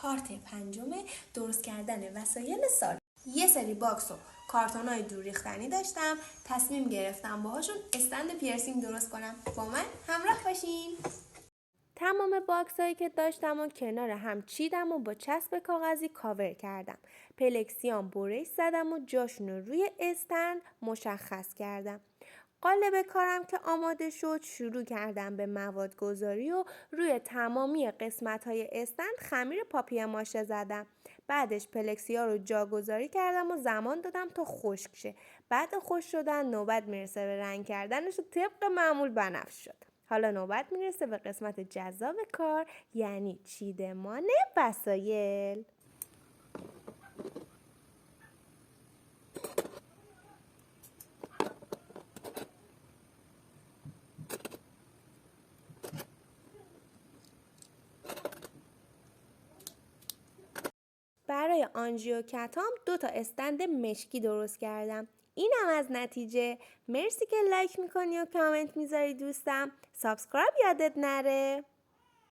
پارت 5 درست کردن وسایل سالن. یه سری باکس و کارتونای دور ریختنی داشتم، تصمیم گرفتم باهاشون استند پیرسینگ درست کنم. با من همراه باشین. تمام باکس هایی که داشتم و کنار هم چیدم و با چسب کاغذی کاور کردم. پلکسیام برش زدم و جاشون رو روی استند مشخص کردم. قالب کارم که آماده شد شروع کردم به مواد گذاری و روی تمامی قسمت های استند خمیر پاپیه ماشه زدم. بعدش پلکسیا رو جاگذاری کردم و زمان دادم تا خشک شه. بعد خشک شدن نوبت میرسه به رنگ کردنش و طبق معمول بنفش شد. حالا نوبت میرسه به قسمت جذاب کار، یعنی چیدمان وسایل. برای آنژی و کتام 2 استند مشکی درست کردم. اینم از نتیجه. مرسی که لایک میکنی و کامنت میذاری دوستم. سابسکرایب یادت نره.